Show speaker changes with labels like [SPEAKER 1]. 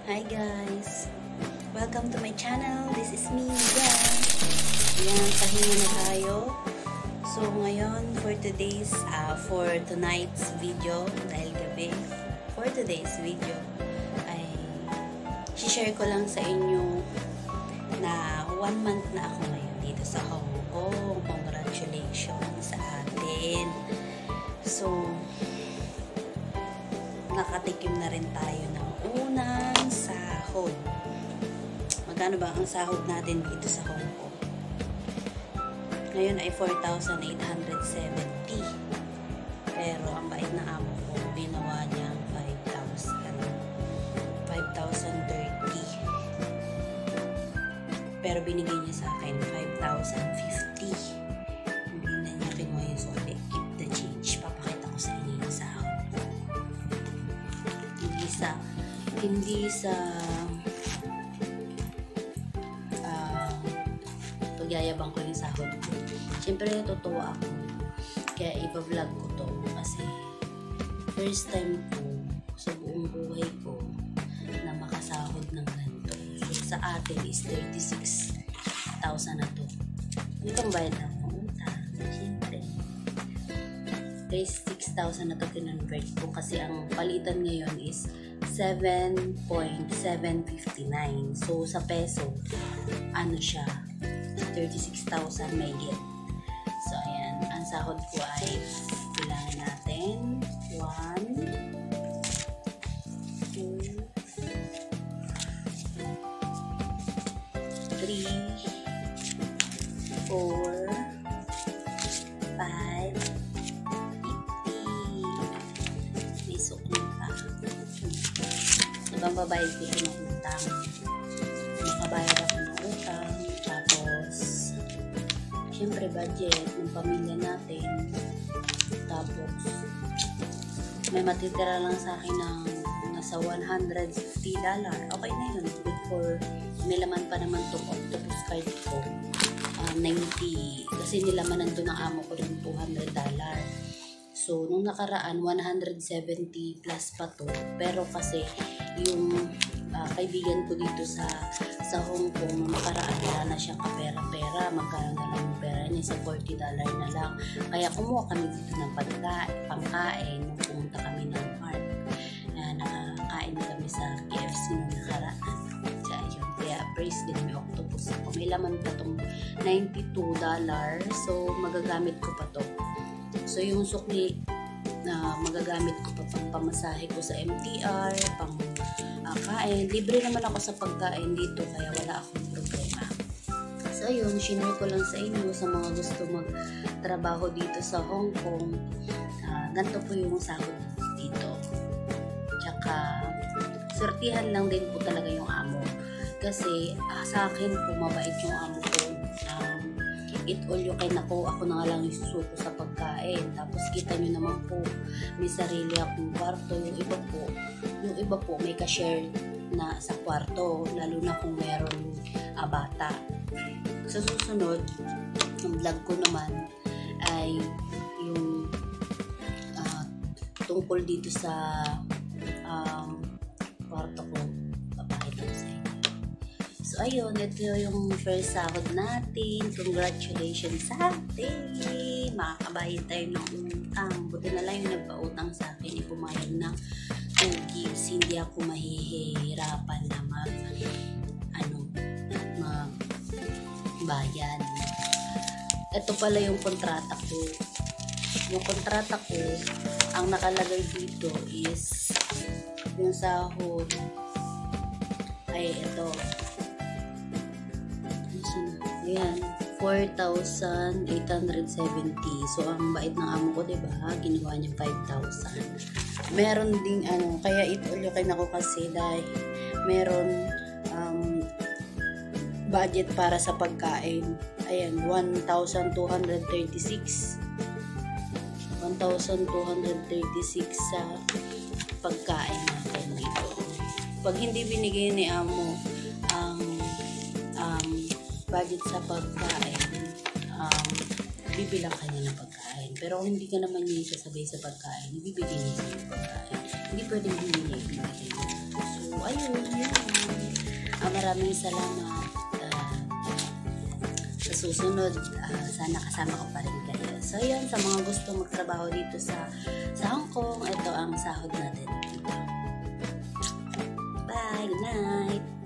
[SPEAKER 1] Hi guys! Welcome to my channel. This is me, Mia. Ayan, pahinga na tayo. So ngayon, for tonight's video, dahil gabi, for today's video, ay share ko lang sa inyo na 1 month na ako ngayon dito sa Hong Kong. Congratulations sa atin. So, nakatikim na rin tayo ng unang sahod. Magkano ba ang sahod natin dito sa Hong Kong? Ngayon ay 4,870. Pero ang bait na amo ko, binawa niya 5,030. Pero binigay niya sa akin 5,050. Hindi na niya kinuha yung sulit. Keep the change. Papakita ko sa inyo yung sahod. Hindi sa pagyayabang ko yung sahod ko. Siyempre natutuwa ako kaya ipa-vlog ko to kasi first time ko sa buong buhay ko na makasahod ng ganito. So, sa atin is 36,000 na to. Itong bayad na po. Siyempre 36,000 na to kinonvert ko kasi ang palitan ngayon is 7.759. So, sa peso, ano siya? 36,000 may get. So, ayan. Ang sahod ko ay bilangin natin. 1, 2, 3, 4, 5, 50. May sukli pa. Ibang babayad ko ito ng utang. Makabayad ako ng utang. Tapos, syempre budget ng pamilya natin. Tapos, may matitira lang sa akin ng nasa $150. Okay na yun. Before, may laman pa naman itong octopus card ko. 90. Kasi nilamanan doon ng amo ko rin $200. So, nung nakaraan, 170 plus pa to. Pero kasi, yung kaibigan ko dito sa Hong Kong, nung nakaraan, wala na siyang kapera-pera. Magkano na lang yung pera niya sa $40 na lang. Kaya kumuha kami dito ng pangkain nung pumunta kami ng park. Nakakain kami sa KFC nung nakaraan. Kaya praise din may octopus ako. May laman pa itong $92. So, magagamit ko pa to. So, yung sukli na magagamit ko pa pang pamasahe ko sa MTR, pang kain. Libre naman ako sa pagkain dito, kaya wala akong problema. So, ayun, share ko lang sa inyo sa mga gusto magtrabaho dito sa Hong Kong. Ganito po yung sahod dito. Tsaka, sortihan lang din po talaga yung amo. Kasi, sa akin po, mabait yung amo ko. Eat all you can ako na nga lang isusuko sa pagkain. Tapos kita nyo naman po, may sarili akong kwarto. Yung iba po may ka-share na sa kwarto, lalo na kung meron bata. Sa susunod, yung vlog ko naman ay yung tungkol dito sa kwarto ko. Papakita ko sa inyo. So, ayun, ito yung first sahod natin. Congratulations sa atin. Makakabayad tayo ng utang. Buti na lang yung nagpa-utang sa akin. Ipumayag ng 2 gigs. Hindi ako mahihirapan na magbayad. Ito pala yung kontrata ko. Yung kontrata ko, ang nakalagay dito is yung sahod ay ito. Ayan, 4,870. So, ang bait ng amo ko, diba? Ginawa niya 5,000. Meron ding, kaya ituloy ako kasi dahil meron budget para sa pagkain. Ayan, 1,236. 1,236 sa pagkain natin dito. Pag hindi binigay ni amo ang budget sa pagkain, bibilang ka niya ng pagkain. Pero kung hindi ka naman niya sasabay sa pagkain, ibibigay niya sa pagkain. Hindi pwedeng hindi niya ibibigay. So, ayun. maraming salamat. Sa susunod, sana kasama ko pa rin kayo. So yun, sa mga gusto magtrabaho dito sa Hong Kong, ito ang sahod natin. Bye, good night!